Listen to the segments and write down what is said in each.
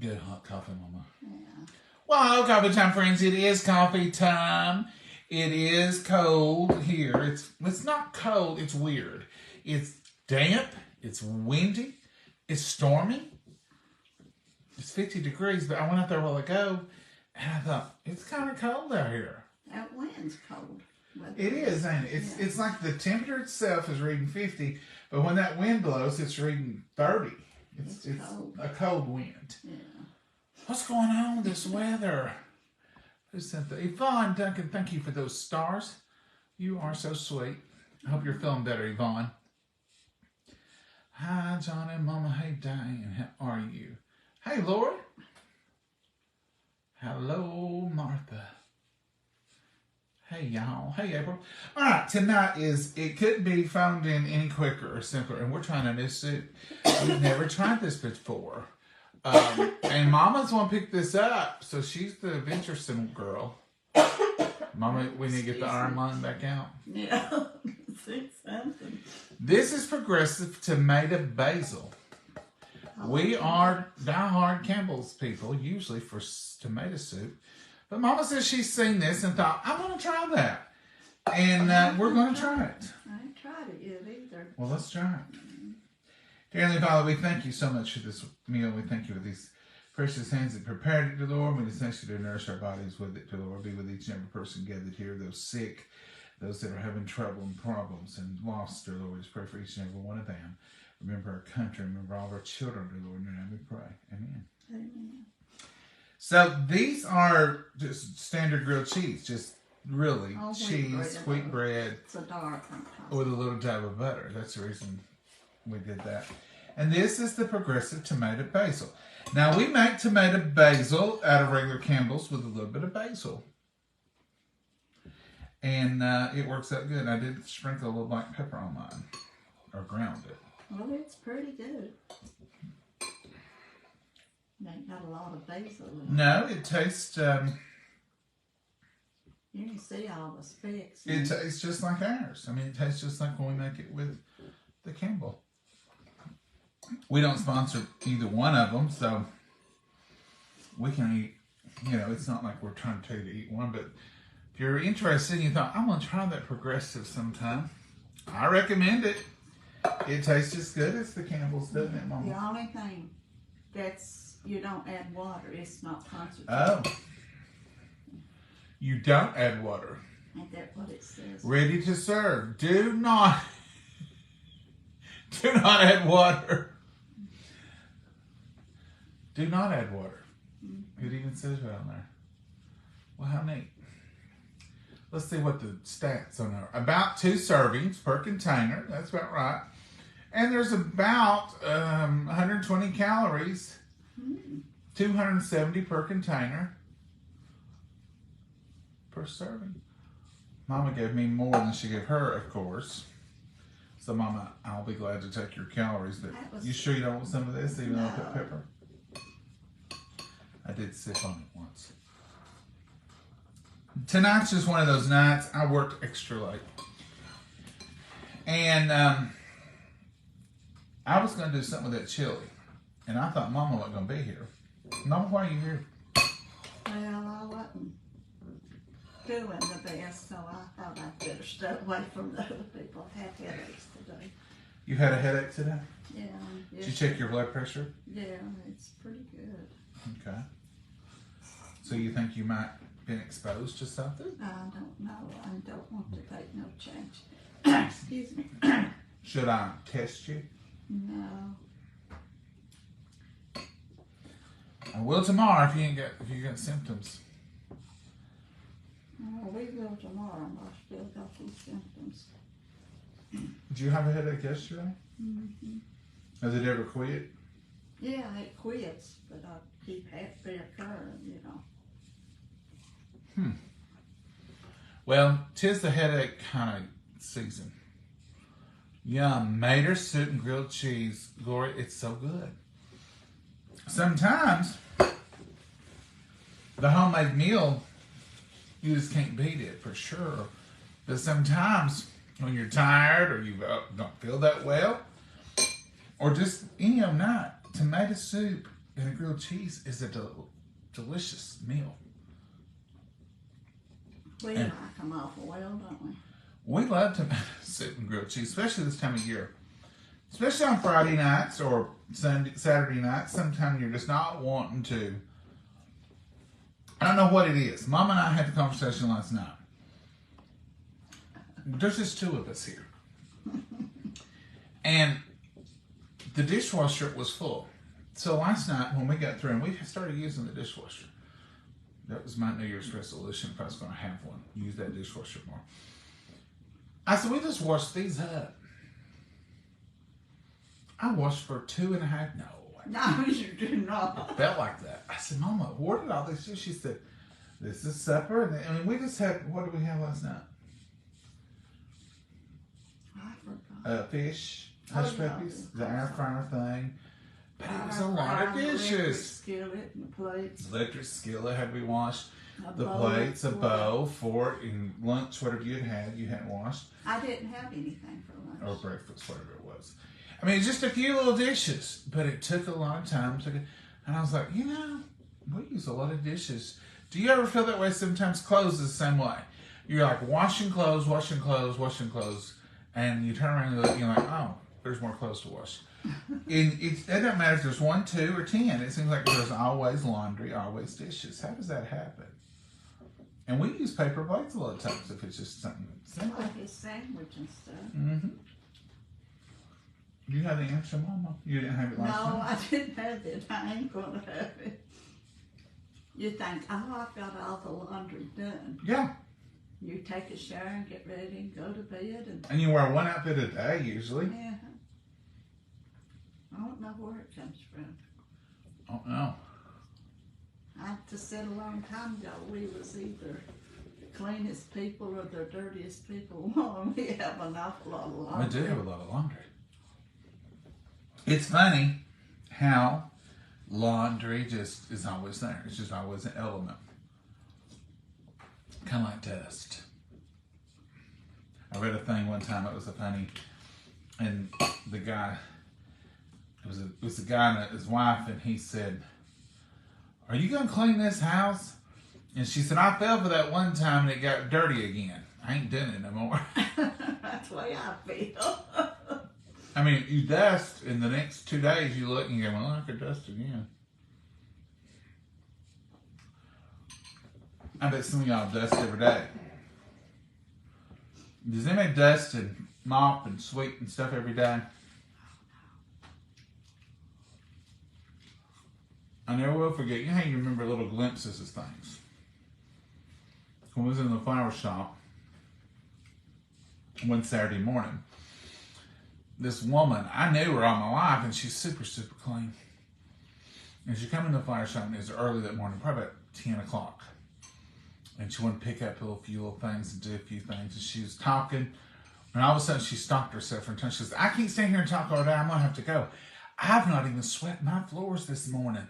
good hot coffee, Mama. Yeah. Well, hello, coffee time, friends. It is coffee time. It is cold here. It's not cold. It's weird. It's damp. It's windy. It's stormy. It's 50 degrees, but I went out there a while ago, and I thought, it's kind of cold out here. That wind's cold. It is, ain't it? It's like the temperature itself is reading 50, but when that wind blows, it's reading 30. It's cold. a cold wind. Yeah. What's going on with this weather? Yvonne Duncan, thank you for those stars. You are so sweet. I hope you're feeling better, Yvonne. Hi, John and Mama. Hey, Diane. How are you? Hey, Lori. Hello, Martha. Hey, y'all. Hey, April. All right, tonight it couldn't be phoned in any quicker or simpler, and we're trying a new soup. We've never tried this before. And Mama's want to pick this up, so she's the venturesome girl. Mama, we need to get the iron line back out. Yeah. See something. This is Progressive Tomato Basil. We are diehard Campbell's people, usually for tomato soup. But Mama says she's seen this and thought, I want to try that. And we're going to try it. I ain't tried it yet either. Well, let's try it. Dear Heavenly Father, we thank you so much for this meal. We thank you for these precious hands that prepared it, dear Lord. We just thank you to nourish our bodies with it, dear Lord. Be with each and every person gathered here, those sick, those that are having trouble and problems and lost, dear Lord. We just pray for each and every one of them. Remember our country, remember all of our children, dear Lord. In your name we pray. Amen. Amen. So these are just standard grilled cheese, just really cheese, wheat bread, It's a dark one. with a little dab of butter. That's the reason we did that. And this is the Progressive Tomato Basil. Now we make tomato basil out of regular Campbell's with a little bit of basil. And it works out good. I did sprinkle a little black pepper on mine, or ground it. Well, it's pretty good. It ain't got a lot of basil in it. No, it tastes, You can see all the specks. it tastes just like ours. I mean, it tastes just like when we make it with the Campbell. We don't sponsor either one of them, so we can eat, it's not like we're trying to tell you to eat one, but if you're interested and you thought, I'm going to try that Progressive sometime, I recommend it. It tastes as good as the Campbell's, doesn't it, Mama? The only thing you don't add water. It's not concentrated. Oh. You don't add water. Ain't that what it says? Ready to serve. Do not add water. Do not add water. It even says right on there. Well, how neat. Let's see what the stats on there. About 2 servings per container. That's about right. And there's about 120 calories. 270 per container. Per serving. Mama gave me more than she gave her, of course. So, Mama, I'll be glad to take your calories. But you sure you don't want some of this, even though I put pepper? I did sip on it once. Tonight's just one of those nights I worked extra late. And I was going to do something with that chili. And I thought Mama wasn't going to be here. Mama, why are you here? Well, I wasn't doing the best, so I thought I'd better stay away from the other people. I had headaches today. You had a headache today? Yeah. Did you check your blood pressure? Yeah, it's pretty good. Okay. So you think you might have been exposed to something? I don't know. I don't want to take no change. Excuse me. Should I test you? No. I will tomorrow if you got symptoms. Oh, we will tomorrow. I still got these symptoms. Did you have a headache yesterday? Mm-hmm. Has it ever quit? Yeah, it quits, but I keep reoccurring, Well, 'tis the headache kind of season. Yum, Mater soup and grilled cheese. Glory, it's so good. Sometimes the homemade meal, you just can't beat it for sure. But sometimes when you're tired or you don't feel that well, or just any old night, tomato soup and a grilled cheese is a delicious meal. We like them awful well, don't we? We love to soup and grilled cheese, especially this time of year. Especially on Friday nights or Saturday nights. Sometimes you're just not wanting to. I don't know what it is. Mom and I had the conversation last night. There's just two of us here. And the dishwasher was full. So last night when we got through and we started using the dishwasher. That was my New Year's resolution if I was going to have one. Use that dishwasher more. I said, we just washed these up. I washed for 2.5. No, you do not. It felt like that. I said, Mama, where did all this do? She said, this is supper. And I mean, we just had, what did we have last night? I forgot. Fish, hush puppies, the air fryer thing. But it was a lot of Electric dishes. skillet and plates. Electric skillet had to be washed. A The bowl, plates, a bowl, fork, and lunch, whatever you had, you hadn't washed. I didn't have anything for lunch. Or breakfast, whatever it was. I mean, just a few little dishes, but it took a lot of time. And I was like, you know, we use a lot of dishes. Do you ever feel that way sometimes? Clothes is the same way. You're like washing clothes, and you turn around and look, you're like, oh, there's more clothes to wash. And it doesn't matter if there's 1, 2, or 10. It seems like there's always laundry, always dishes. How does that happen? And we use paper plates a lot of times if it's just something simple. Like a sandwich and stuff. Mm-hmm. You had the answer, Mama? You didn't have it last No, time? I didn't have it. I ain't going to have it. You think, oh, I've got all the laundry done. Yeah. You take a shower and get ready and go to bed. And you wear one outfit a day, usually. Yeah. I don't know where it comes from. Oh, no. I just said a long time ago we was either the cleanest people or the dirtiest people. Well, we have an awful lot of laundry. We do have a lot of laundry. It's funny how laundry just is always there. It's just always an element. Kind of like dust. I read a thing one time, it was a funny, and the guy, it was a guy and his wife, and he said, are you going to clean this house? And she said, I fell for that one time and it got dirty again. I ain't doing it no more. That's the way I feel. I mean, you dust, in the next 2 days you look and you go, well, I could dust again. I bet some of y'all dust every day. Does anybody dust and mop and sweep and stuff every day? I never will forget. You know how you remember little glimpses of things? When I was in the flower shop one Saturday morning, this woman, I knew her all my life, and she's super, super clean. And she come in the flower shop, and it was early that morning, probably about 10 o'clock. And she wanted to pick up a few little things and do a few things. And she was talking, and all of a sudden she stopped herself and she says, I can't stand here and talk all day. I'm going to have to go. I've not even swept my floors this morning.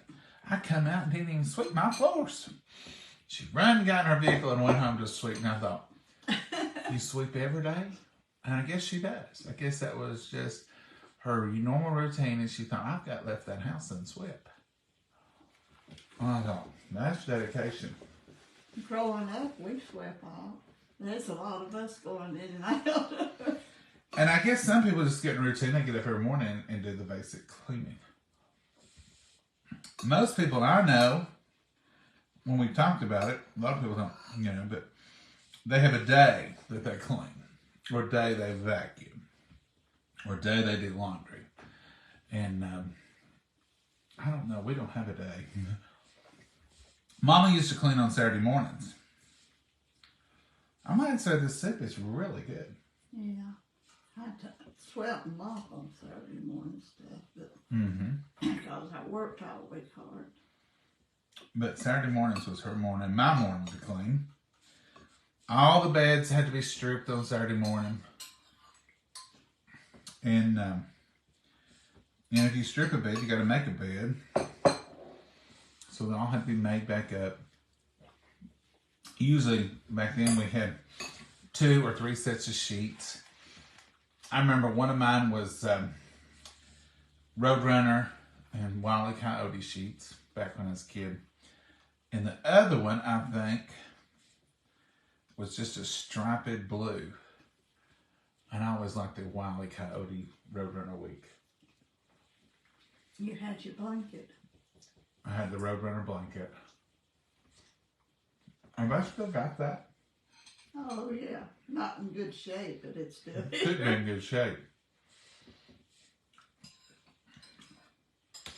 I come out and didn't even sweep my floors. She ran and got in her vehicle and went home to sweep. And I thought, you sweep every day? And I guess she does. I guess that was just her normal routine. And she thought, I've got left that house unswept. And I thought, that's dedication. Growing up, we swept all. There's a lot of us going in and out. And I guess some people just get in a routine. They get up every morning and do the basic cleaning. Most people I know, when we've talked about it, a lot of people don't, but they have a day that they clean, or a day they vacuum, or a day they do laundry. And I don't know, we don't have a day. Mama used to clean on Saturday mornings. I might say this soup is really good. Yeah. I swept and mop on Saturday morning stuff, but because I worked all week hard. But Saturday mornings was her morning, my morning to clean. All the beds had to be stripped on Saturday morning. And if you strip a bed, you got to make a bed. So they all had to be made back up. Usually, back then, we had 2 or 3 sets of sheets. I remember one of mine was Roadrunner and Wile E. Coyote sheets back when I was a kid. And the other one, I think, was just a striped blue. And I always liked the Wile E. Coyote Roadrunner Week. You had your blanket. I had the Roadrunner blanket. And I still got that. Oh yeah, not in good shape, but it's still Could be in good shape.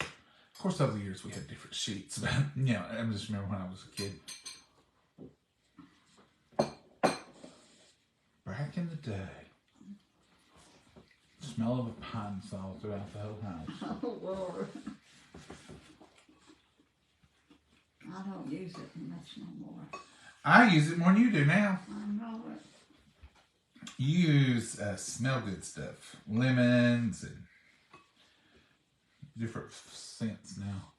Of course, over the years we had different sheets, but I just remember when I was a kid. Back in the day, smell of a pine saw throughout the whole house. Oh Lord. I don't use it much no more. I use it more than you do now. I know it. You use smell good stuff, lemons and different scents now.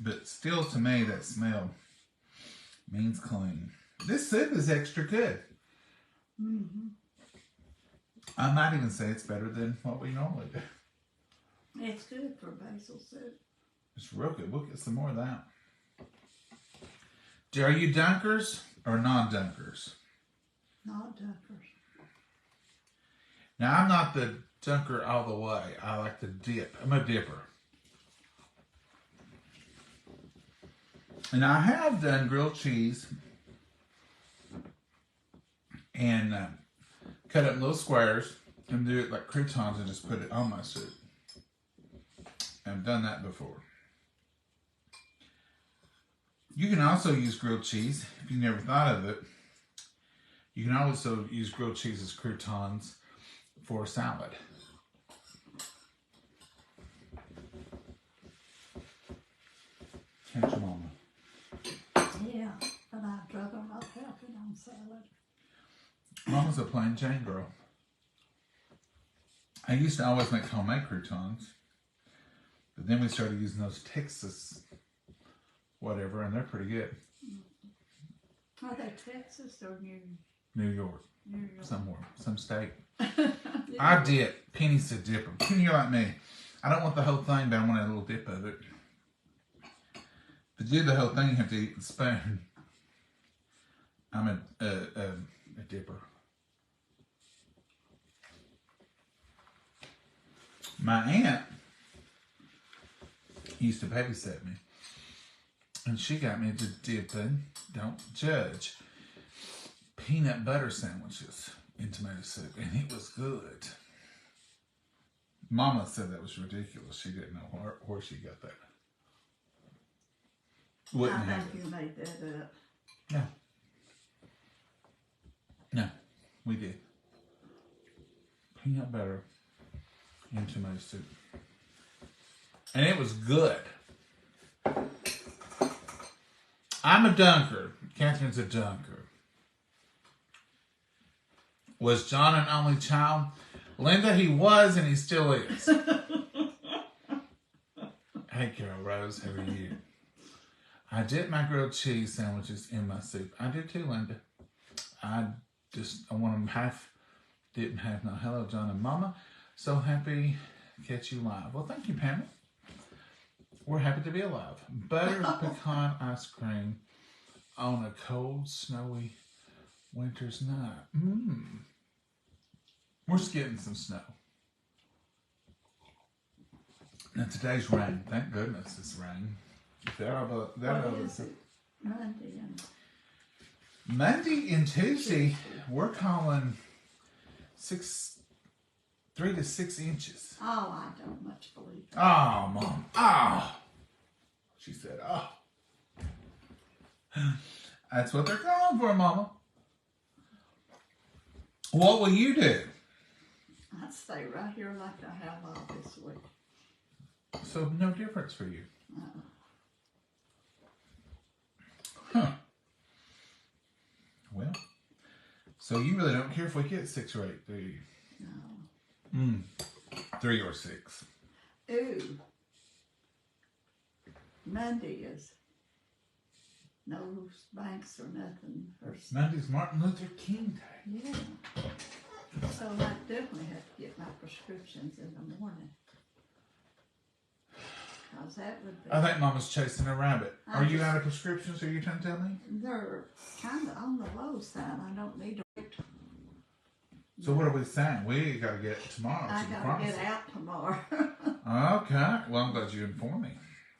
But still, to me, that smell means clean. This soup is extra good. Mm-hmm. I might even say it's better than what we normally do. It's good for basil soup. It's real good. We'll get some more of that. Are you dunkers or non-dunkers? Not dunkers. Now, I'm not the dunker all the way. I like to dip. I'm a dipper. And I have done grilled cheese and cut it in little squares and do it like croutons and just put it on my soup. I've done that before. You can also use grilled cheese if you never thought of it. You can also use grilled cheese as croutons for a salad. How's your mama? Yeah, but I'd rather not have it on salad. Mama's a plain Jane girl. I used to always make homemade croutons, but then we started using those Texas whatever, and they're pretty good. Are they Texas or New York, New York? somewhere, some state. Yeah. I dip. Penny's a dipper. Penny, you're like me. I don't want the whole thing, but I want a little dip of it. To do the whole thing, you have to eat the spoon. I'm a dipper. My aunt used to babysit me, and she got me to dipping, don't judge, peanut butter sandwiches in tomato soup, and it was good. Mama said that was ridiculous. She didn't know where she got that. Wouldn't I have think it. you made that up. No. No, we did. Peanut butter in tomato soup. And it was good. I'm a dunker. Catherine's a dunker. Was John an only child? Linda, he was and he still is. Hey, Carol Rose, how are you? I dip my grilled cheese sandwiches in my soup. I do too, Linda. I want them half dip and half not. Hello, John and Mama. So happy to catch you live. Well, thank you, Pamela. We're happy to be alive. Butter pecan ice cream on a cold, snowy winter's night. We're just getting some snow. Now today's rain. Thank goodness it's rain. What is it? Monday and Monday and Tuesday, we're calling 3 to 6 inches. oh, I don't much believe it. Oh, Mom. Oh. She said, oh. That's what they're calling for, Mama. What will you do? I'd stay right here like I have all this week. So no difference for you. Uh-uh. Huh. Well, so you really don't care if we get 6 or 8, do you? No. 3 or 6. Ooh. Monday is no banks or nothing. Monday's Martin Luther King Day. Yeah. So I definitely have to get my prescriptions in the morning. exercise. That would be. I think Mama's chasing a rabbit. I Are you just- out of prescriptions? Are you trying to tell me? They're kind of on the low side. I don't need to. So what are we saying? We gotta get tomorrow I to the gotta pharmacy. get out tomorrow. Okay. Well, I'm glad you informed me.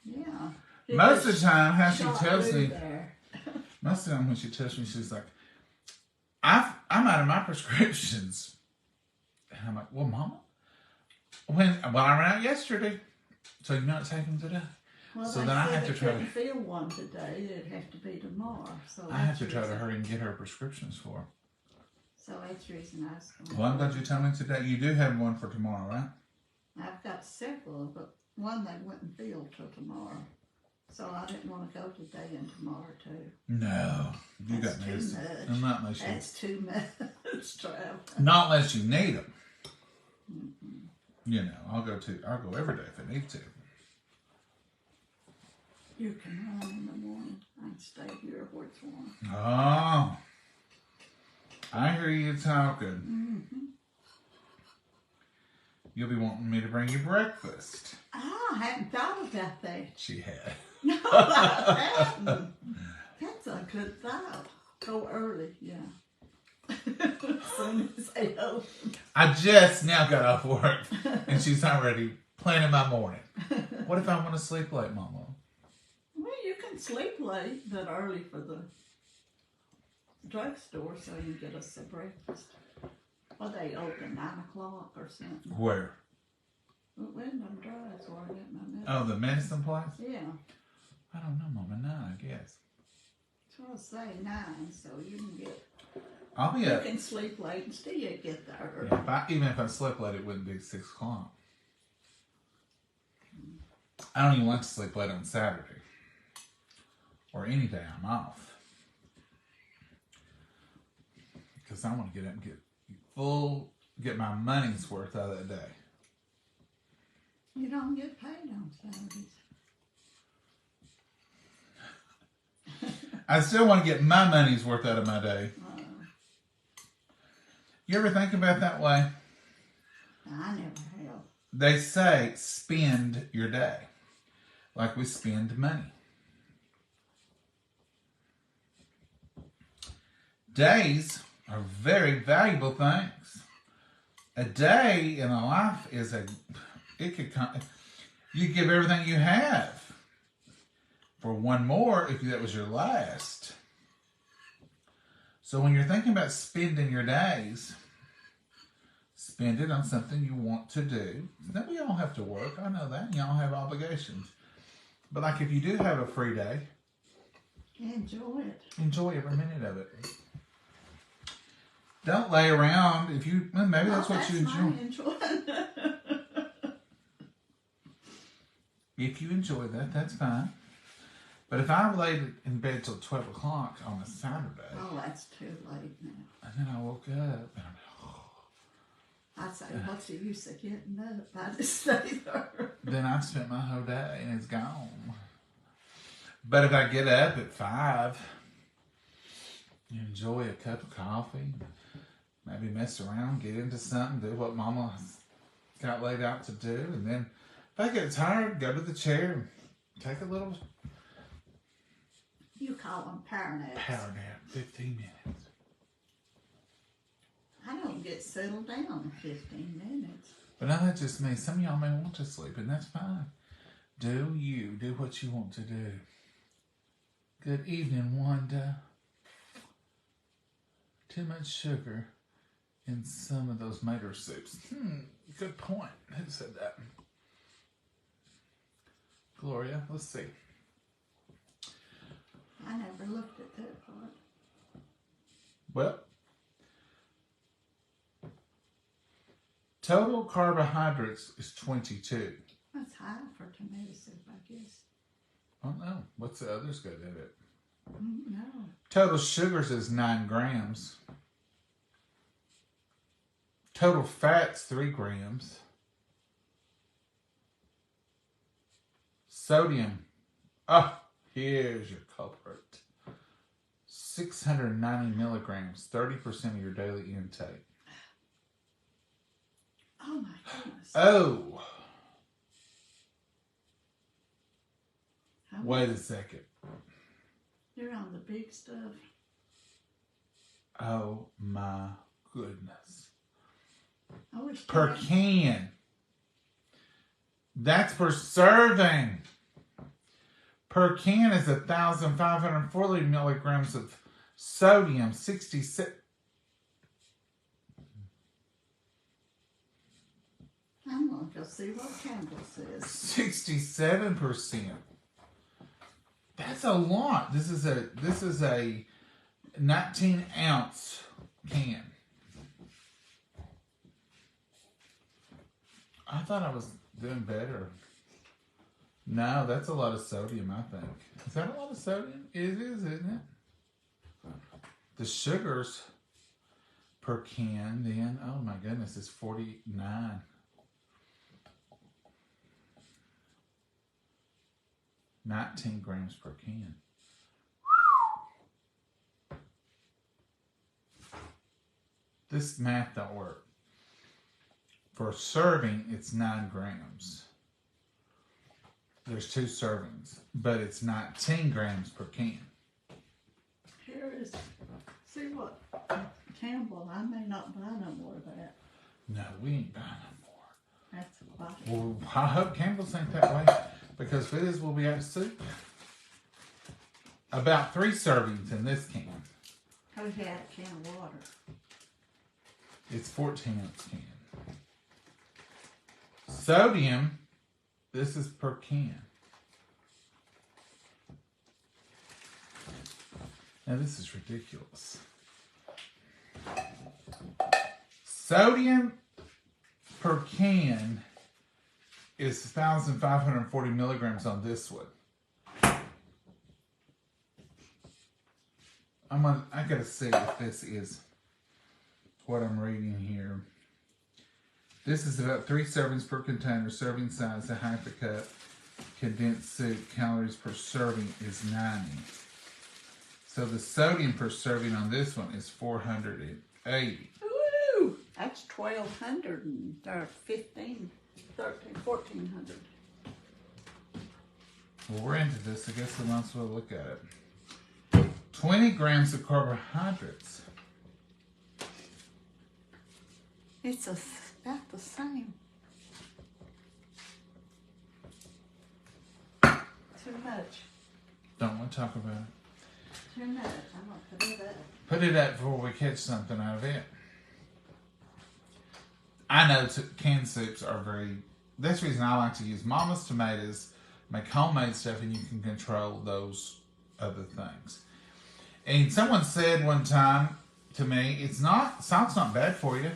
Yeah. Most of the time, how she Shot tells through me, there. most of the time when she tells me, she's like, I'm out of my prescriptions. And I'm like, well, Mama, well, I ran out yesterday, so you're not taking them today. Well, So they then I said have to they try to- couldn't feel one today. It'd have to be tomorrow. So I have that's to try to reason- hurry and get her prescriptions for her. So that's the reason I was going. Well, I'm glad you told me today. You do have one for tomorrow, right? I've got several, but one they wouldn't feel till tomorrow. So I didn't want to go today and tomorrow too. No, you That's got too this. much. Not unless you, That's too much travel. not unless you need them. You know, I'll go every day if I need to. You can run in the morning. I can stay here where it's warm. Oh, I hear you talking. You'll be wanting me to bring you breakfast. Oh, I hadn't thought about that. She had. No, I hadn't. That's a good thought. Go early, yeah. As soon as they open. I just now got off work, and she's already planning my morning. What if I want to sleep late, Mama? Well, you can sleep late, but early for the drugstore so you get us a breakfast. Well, they open 9 o'clock or something. Where? Wyndham Drive's where I get my medicine. Oh, the medicine place? Yeah, I don't know, Mama. 9, I guess. that's what I say, 9, so you can get. I'll be You up. can sleep late and still get there. Yeah, even if I slept late, it wouldn't be 6 o'clock. I don't even like to sleep late on Saturday or any day I'm off because I want to get up and get my money's worth out of that day. You don't get paid on Saturdays. I still want to get my money's worth out of my day. You ever think about it that way? I never have. They say spend your day like we spend money. Days are very valuable things. A day in a life is you give everything you have for one more if that was your last. So when you're thinking about spending your days, spend it on something you want to do. Then we all have to work. I know that. Y'all have obligations. But like if you do have a free day, Enjoy it. enjoy every minute of it. Don't lay around. Maybe that's what you enjoy. my enjoyment. If you enjoy that, that's fine. But if I laid in bed till 12 o'clock on a Saturday, Oh, that's too late now. and then I woke up, and I say, what's the use of getting up? I just stay there. then I spent my whole day and it's gone. But if I get up at 5, enjoy a cup of coffee, maybe mess around, get into something, do what Mama's got laid out to do, and then if I get tired, go to the chair and take a little You call them power naps. power nap, 15 minutes. I don't get settled down in 15 minutes. But now that's just me. Some of y'all may want to sleep, and that's fine. Do what you want to do. Good evening, Wanda. Too much sugar in some of those mater soups. Good point. Who said that? Gloria, let's see. I never looked at that part. Well, total carbohydrates is 22. That's high for tomato soup, I guess. I don't know. What's the others go to it? No. Total sugars is 9 grams. Total fats, 3 grams. Sodium. Oh, here's your culprit. 690 milligrams, 30% of your daily intake. Oh my goodness. Oh. Wait a second. You're on the big stuff. Oh my goodness. I wish Per they had- can. That's per serving. Per can is 1,540 milligrams of sodium, 66. I'm gonna go see what Campbell says. 67%. That's a lot. This is a 19-ounce can. I thought I was doing better. No, that's a lot of sodium, I think. Is that a lot of sodium? It is, isn't it? The sugars per can, then, oh my goodness, is 49. $19 grams per can. This math don't work. For a serving, it's 9 grams. There's 2 servings, but it's 19 grams per can. Here is, see what Campbell, I may not buy no more of that. No, we ain't buying no more. That's a lot. Well, I hope Campbell's ain't that way, because if it is, we'll be out of soup. About 3 servings in this can. Who had a can of water? It's 14-ounce can. Sodium, this is per can. Now this is ridiculous. Sodium per can is 1,540 milligrams on this one. I gotta see if this is what I'm reading here. This is about 3 servings per container. Serving size, a half a cup. Condensed soup. Calories per serving is 90. So the sodium per serving on this one is 480. Ooh, that's 1,200 or 15, 13, 1,400. Well, we're into this. I guess we might as well look at it. 20 grams of carbohydrates. It's about the same. Too much. Don't want to talk about it. Too much. I'm gonna put it up. Put it up before we catch something out of it. I know canned soups are very... That's the reason I like to use Mama's tomatoes, make homemade stuff, and you can control those other things. And someone said one time to me, salt's not bad for you.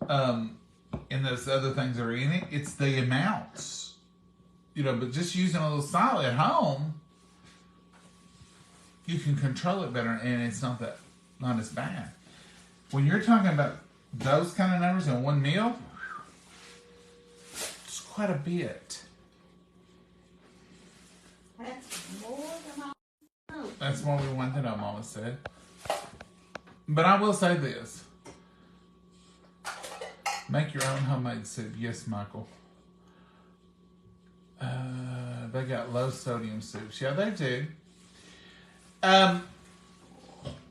And those other things that are in it, it's the amounts. But just using a little salt at home, you can control it better, and it's not as bad. When you're talking about those kind of numbers in one meal, it's quite a bit. That's more than I know. That's more we want to know, Mama said. But I will say this. Make your own homemade soup. Yes, Michael. They got low sodium soups. Yeah, they do.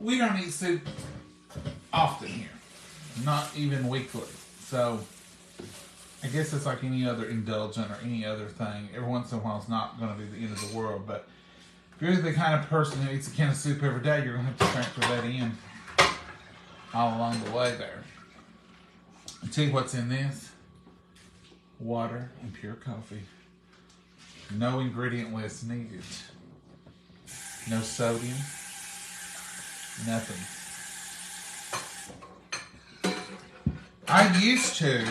We don't eat soup often here. Not even weekly. So, I guess it's like any other indulgent or any other thing. Every once in a while, it's not going to be the end of the world. But if you're the kind of person who eats a can of soup every day, you're going to have to factor that in all along the way there. I'll tell you what's in this. Water and pure coffee. No ingredient list needed. No sodium. Nothing. I used to,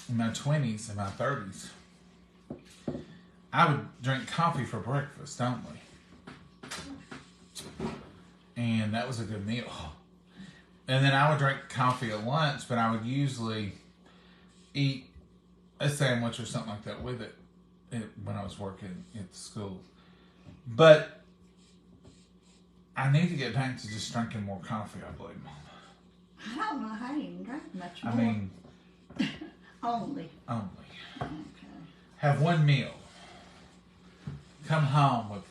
in my 20s and my 30s, I would drink coffee for breakfast only. And that was a good meal. And then I would drink coffee at lunch, but I would usually eat a sandwich or something like that with it when I was working at school. But I need to get back to just drinking more coffee, I believe, Mama. I don't know how you can drink much more. I mean, Only. only. Okay. have one meal. Come home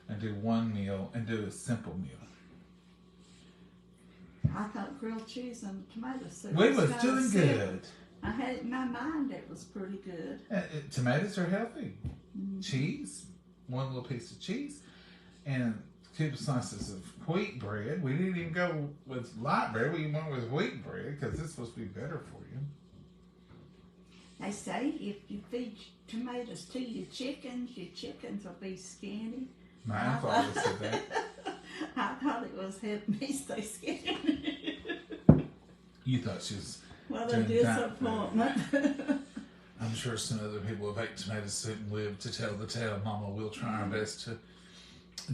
and do one meal and do a simple meal. I thought grilled cheese and tomato soup. We was kinda doing simple. good. I had it in my mind it was pretty good. Tomatoes are healthy. Cheese, one little piece of cheese, and 2 slices of wheat bread. We didn't even go with light bread. We went with wheat bread because it's supposed to be better for you. They say if you feed tomatoes to your chickens will be skinny. My uncle always said that. I thought it was helping me stay skinny. You thought she was. What a Doing that. disappointment. I'm sure some other people have ate tomato soup and lived to tell the tale. Mama, we'll try our best to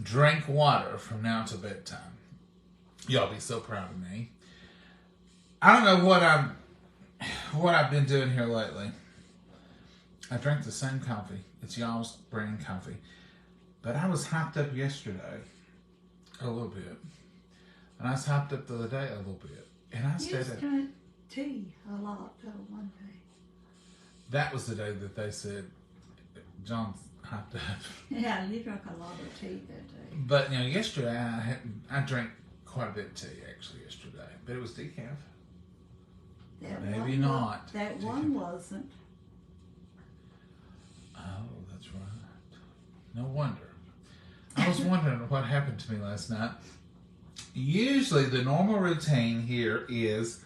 drink water from now till bedtime. Y'all be so proud of me. I don't know what I've been doing here lately. I drank the same coffee. It's y'all's brand coffee. But I was hyped up yesterday a little bit. And I was hyped up the other day a little bit. And I You stayed just up. drink tea a lot though one day. That was the day that they said John's hyped up. Yeah, you drank a lot of tea that day. But yesterday I drank quite a bit of tea actually yesterday. But it was decaf. That Maybe one not. That one wasn't. Oh, that's right. No wonder. I was wondering what happened to me last night. Usually the normal routine here is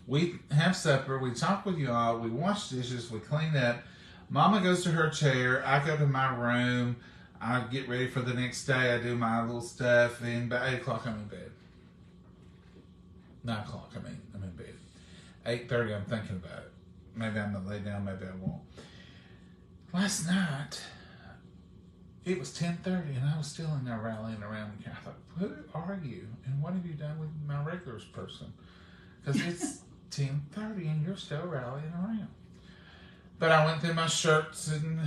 we have supper, we talk with you all, we wash dishes, we clean up. Mama goes to her chair, I go to my room, I get ready for the next day, I do my little stuff, and by 8 o'clock I'm in bed. 9 o'clock, I'm in bed. 8:30 I'm thinking about it. Maybe I'm gonna lay down, maybe I won't. Last night, it was 10:30 and I was still in there rallying around the couch. I thought, who are you? And what have you done with my regulars person? Because it's 10:30 and you're still rallying around. But I went through my shirts and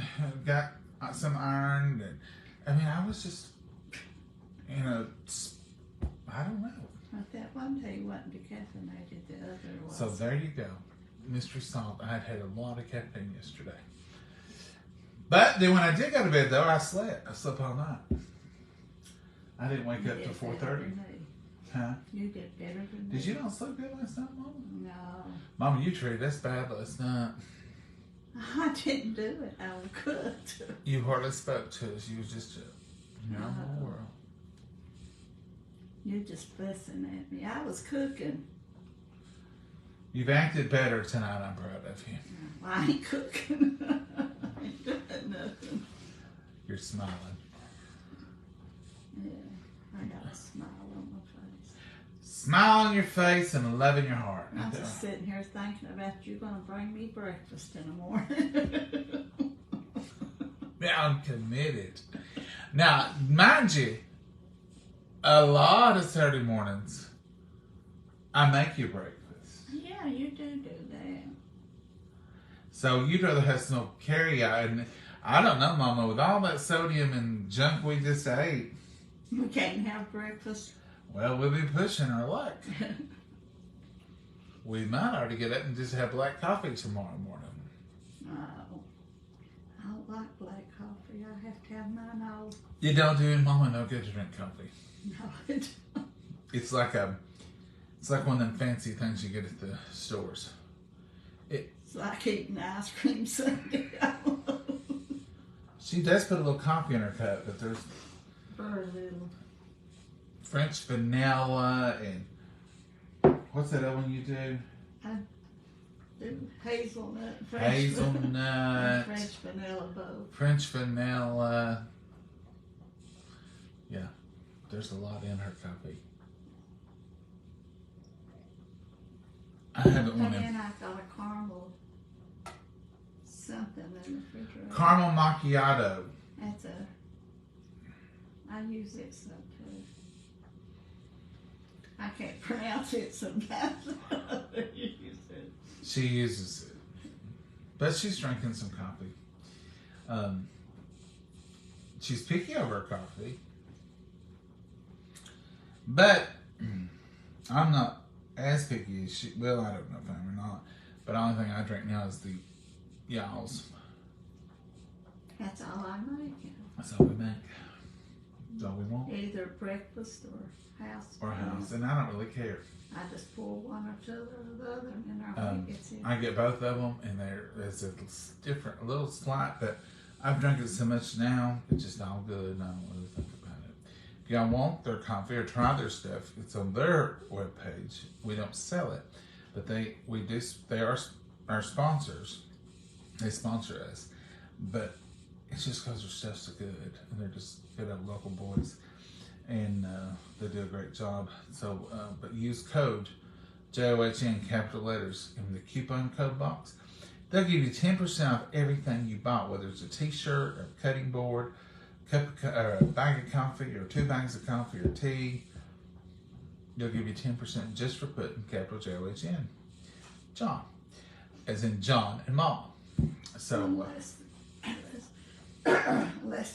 got some ironed. And I mean, I was just, I don't know. But that one day wasn't decaffeinated, the other was. So there you go. Mystery solved. I had a lot of caffeine yesterday. But then when I did go to bed, though, I slept. I slept all night. I didn't wake You up till did 4:30. better than me. Huh? You did better than me. Did you not sleep good last night, Mama? No. Mama, you treated us bad last night. I didn't do it. I could. You hardly spoke to us. You was just in your own little world. You're just fussing at me. I was cooking. You've acted better tonight. I'm proud of you. I ain't cooking. I ain't doing nothing. You're smiling. Yeah, I got a smile on my face. Smile on your face and love in your heart. I'm just sitting here thinking about you going to bring me breakfast in the morning. Yeah, I'm committed. Now, mind you, a lot of Saturday mornings, I make you breakfast. Yeah, you do that. So you'd rather have some carry out. And I don't know, Mama, with all that sodium and junk we just ate, We can't have breakfast. well, we'll be pushing our luck. We might already get up and just have black coffee tomorrow morning. No, I don't like black coffee. I have to have mine all. You don't do it, Mama, no good to drink coffee. No, it don't. It's like one of them fancy things you get at the stores. It's like eating ice cream sundae. She does put a little coffee in her cup, but there's Very little. French vanilla and what's that other one you do? Hazelnut. Hazelnut, French vanilla both. French vanilla. Yeah, there's a lot in her coffee. I haven't And one then in I got a caramel something in the refrigerator. caramel macchiato. That's I use it some too. I can't pronounce it sometimes. I use it. She uses it, but she's drinking some coffee. She's picky over her coffee, but I'm not as picky as she. Well, I don't know if I am or not, but the only thing I drink now is the y'all's That's all I make. That's all we make. That's all we want. Either breakfast or house. Or house, and I don't really care. I just pour one or two or the other, and then our meat gets in. I get both of them, and there's a different, a little slight, but I've drank it so much now, it's just all good, and I don't really think about it. If y'all want their coffee or try their stuff, it's on their webpage. We don't sell it, but they are our sponsors. They sponsor us, but it's just because their stuff's so good, and they're just good old local boys, and they do a great job. So, but use code JOHN, capital letters, in the coupon code box. They'll give you 10% off everything you bought, whether it's a t-shirt, or a cutting board, a bag of coffee, or 2 bags of coffee, or tea. They'll give you 10% just for putting capital JOHN. John, as in John and Mom. So, unless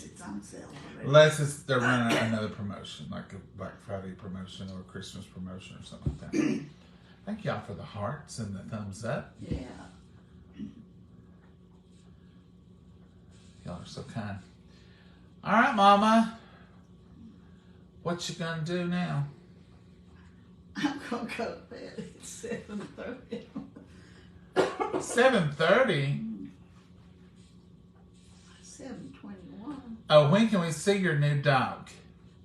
it's on sale already. unless they're running another promotion, like a Black Friday promotion or a Christmas promotion or something like that. Thank y'all for the hearts and the thumbs up. Yeah. Y'all are so kind. All right, Mama. What you gonna do now? I'm gonna go to bed at 7:30. 7:30. 7:21. Oh, when can we see your new dog?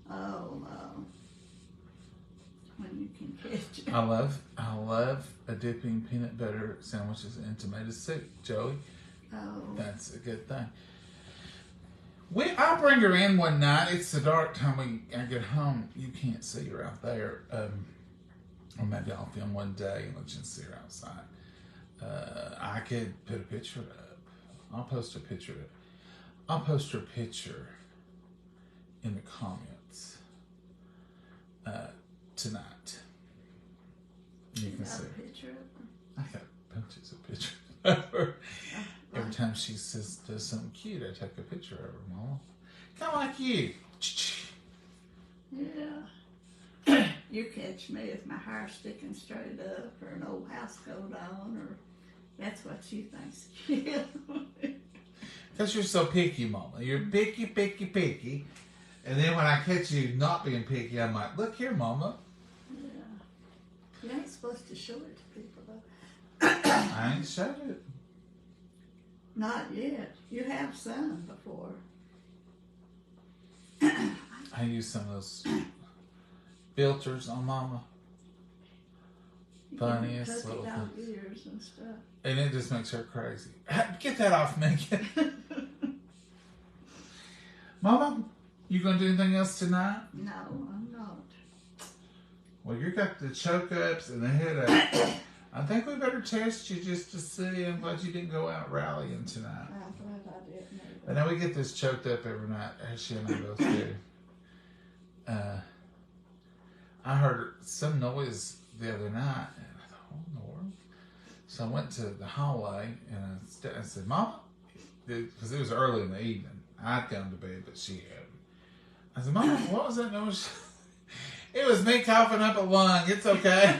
Oh, when you can catch it. I love a dipping peanut butter sandwiches and tomato soup, Joey. Oh. That's a good thing. I'll bring her in one night. It's the dark time I get home. You can't see her out there. Or maybe I'll film one day and let you see her outside. I could put a picture up. I'll post her picture in the comments tonight. You can got see. a picture of her? I got bunches of pictures of her. Every time she does something cute, I take a picture of her, Mama. Kind of like you. Yeah. You catch me with my hair sticking straight up or an old house coat on, or that's what you think's cute. Because you're so picky, Mama. You're picky, picky, picky. And then when I catch you not being picky, I'm like, look here, Mama. Yeah. You ain't supposed to show it to people, though. I ain't showed it. Not yet. You have some before. I use some of those filters on Mama. Funniest little dog thing. ears and stuff. And it just makes her crazy. Get that off, Megan. Mama, you gonna do anything else tonight? No, I'm not. Well, you got the choke ups and the headache. I think we better test you just to see. I'm glad you didn't go out rallying tonight. I'm glad I didn't. I know we get this choked up every night. She and I both do. I heard some noise the other night, and I thought, "Oh, in the world?" So I went to the hallway and I said, "Mama," because it was early in the evening. I'd gone to bed, but she hadn't. I said, "Mama, what was that noise?" It was me coughing up a lung. It's okay.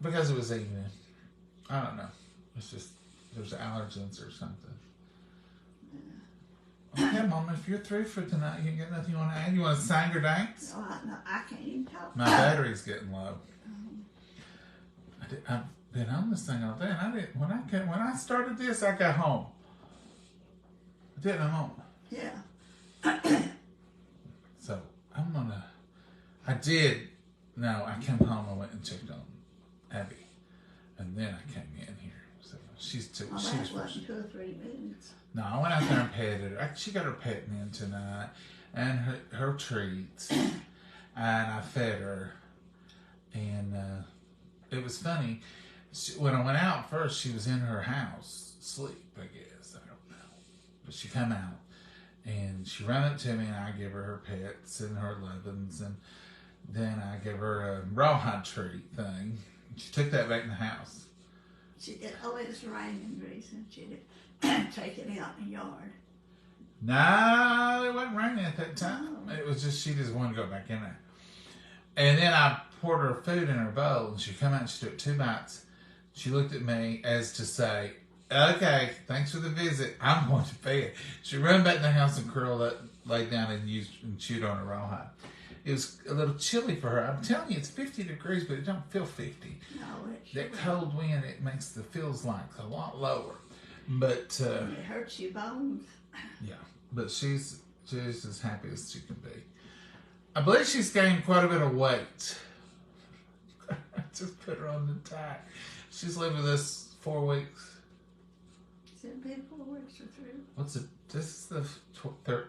Because it was evening. I don't know. It's just, there's allergens or something. Okay, Mama, if you're through for tonight, you get nothing you want to add? You want to sing or dance? No, I can't even talk. My battery's getting low. I've been on this thing all day, and I didn't. When I started this, I got home. I didn't home. Yeah. So I did. No, I came home. I went and checked on Abby, and then I came in here. So she's too. Well, she that was wasn't 2 or 3 minutes. No, I went out there and petted her. She got her petting in tonight, and her treats, and I fed her, and it was funny. When I went out first, she was in her house, asleep, I guess. I don't know. But she come out, and she ran up to me, and I give her pets and her lovins, and then I give her a rawhide treat thing. She took that back in the house. It always raining reason she did take it out in the yard. No, it wasn't raining at that time. It was just, she just wanted to go back in there. And then I poured her food in her bowl, and she come out and she took 2 bites. She looked at me as to say, Okay, thanks for the visit. I'm going to bed. She ran back in the house and curled up, laid down and chewed on her rawhide. It was a little chilly for her. I'm telling you, it's 50 degrees, but it don't feel 50. No, it's That cold wind, it makes the feels like a lot lower. But it hurts your bones. yeah, but she's as happy as she can be. I believe she's gained quite a bit of weight. I just put her on the diet. She's lived with us 4 weeks. Is it been 4 weeks or 3? What's it? This is the 13th.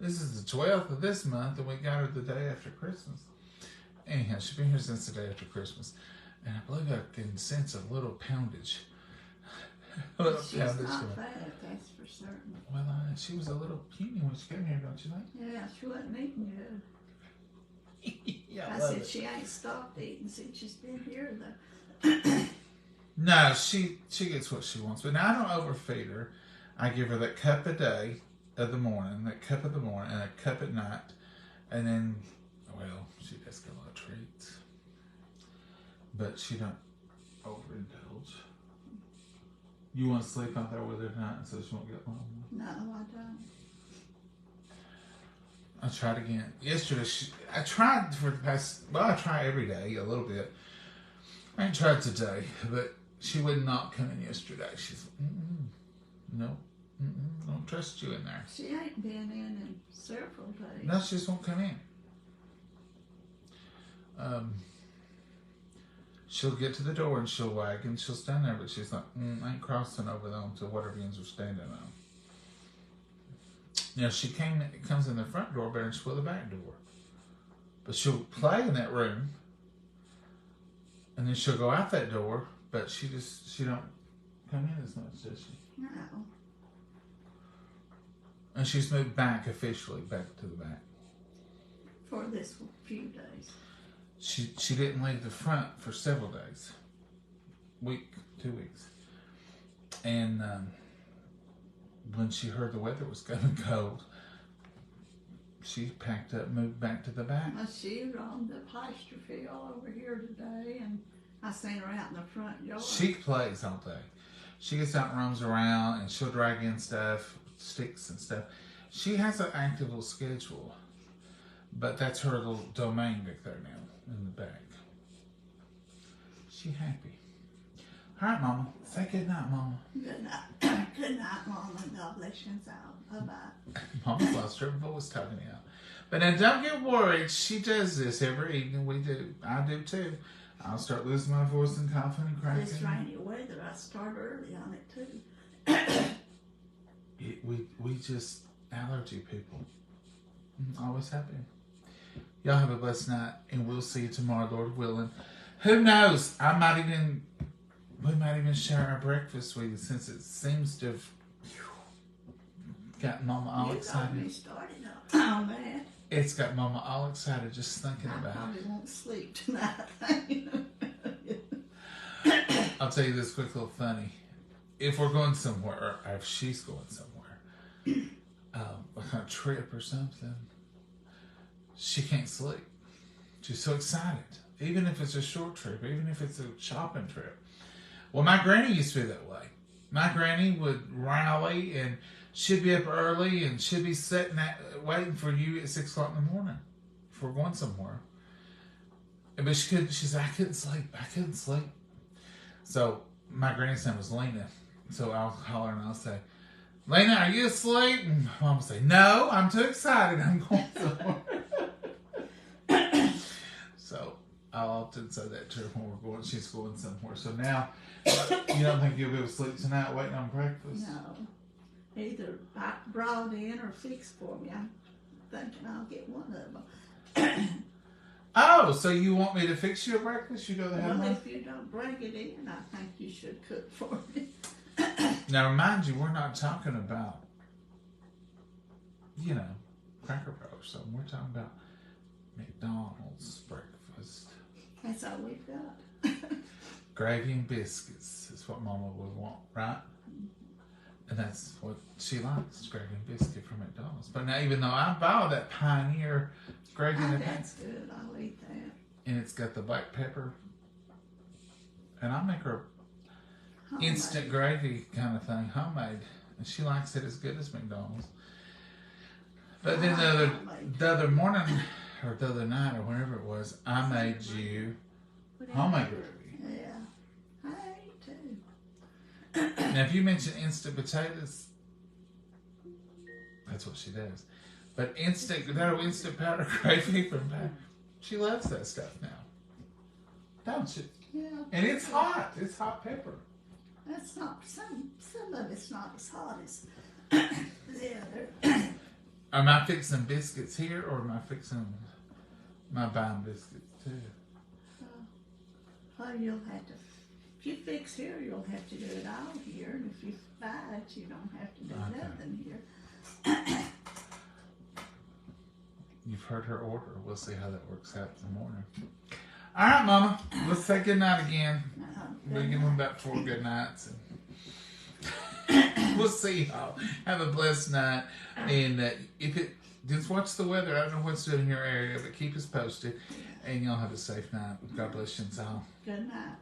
This is the 12th of this month, and we got her the day after Christmas. Anyhow, she's been here since the day after Christmas, and I believe I can sense a little poundage. She's not fat, that's for certain. Well, she was a little puny when she came here, don't you think? Yeah, she wasn't eating good. Yeah, I love said it. she ain't stopped eating since she's been here though. No, she gets what she wants, but now I don't overfeed her. I give her that cup a day of the morning, and a cup at night, and then, well, she does get a lot of treats, but she don't overindulge. You want to sleep out there with her tonight so she won't get home? No, I don't. I tried again yesterday. I tried for the past. Well, I try every day a little bit. I ain't tried today, but she would not come in yesterday. She's no, don't trust you in there. She ain't been in several days. No, she just won't come in. She'll get to the door and she'll wag and she'll stand there, but she's like, I ain't crossing over them to whatever ends are standing on. You know, she comes in the front door, but she'll go the back door. But she'll play in that room, and then she'll go out that door, but she don't come in as much, does she? No. And she's moved back officially, back to the back. For this few days. She didn't leave the front for several days. 2 weeks. And when she heard the weather was going cold, she packed up, moved back to the back. Well, she roamed the pasture field over here today, and I seen her out in the front yard. She plays all day. She gets out and roams around, and she'll drag in stuff, sticks and stuff. She has an active little schedule, but that's her little domain back there now in the back. She happy. All right, Mama. Say good night, Mama. Good night. Good night, Mama. God bless you all. Bye-bye. Mama's lost her voice talking out. But now don't get worried. She does this every evening. We do. I do too. I'll start losing my voice and coughing and cracking. This rainy weather, I start early on it too. We just allergy people. Always happy. Y'all have a blessed night, and we'll see you tomorrow, Lord willing. Who knows? We might even share our breakfast with you, since it seems to have got Mama all You got excited. me started on that. It's got Mama all excited just thinking I about it. probably won't sleep tonight. I'll tell you this quick little funny. If we're going somewhere, or if she's going somewhere, like on a trip or something, she can't sleep. She's so excited. Even if it's a short trip, even if it's a shopping trip. Well, my granny used to be that way. My granny would rally, and she'd be up early, and she'd be waiting for you at 6 o'clock in the morning if we're going somewhere. But she said, I couldn't sleep. So my granny's name was Lena. So I'll call her and I'll say, Lena, are you asleep? And Mom will say, no, I'm too excited. I'm going somewhere. So I'll often say that to her when she's going somewhere. So now, you don't think you'll be able to sleep tonight waiting on breakfast? No. Either brought in or fixed for me. I'm thinking I'll get one of them. Oh, so you want me to fix you a breakfast? You go to have Well, one? if you don't bring it in, I think you should cook for me. Now, remind you, we're not talking about, Cracker Barrel or something. We're talking about McDonald's breakfast. That's all we've got. Gravy and biscuits is what Mama would want, right? And that's what she likes, gravy and biscuit from McDonald's. But now, even though I buy that Pioneer gravy Oh, and that's good. I'll eat that. and it's got the black pepper, and I make her instant gravy kind of thing, homemade. And she likes it as good as McDonald's. But then the other morning, or the other night, or whenever it was, I made you homemade gravy. Yeah, I ate too. Now, if you mention instant potatoes, that's what she does. But instant powder gravy from back, she loves that stuff now. Don't she? Yeah. And it's hot. It's hot pepper. That's not, some of it's not as hot as the other. Am I fixing biscuits here, or am I fixing my buying biscuits too? Well, you'll have to, if you fix here, you'll have to do it all here. And if you buy it, you don't have to do nothing here. You've heard her order. We'll see how that works out in the morning. All right, Mama. Let's say good night again. We'll give them about 4 good nights. And we'll see y'all. Have a blessed night. And if it just watch the weather. I don't know what's doing in your area, but keep us posted. And y'all have a safe night. God bless you all. Good night.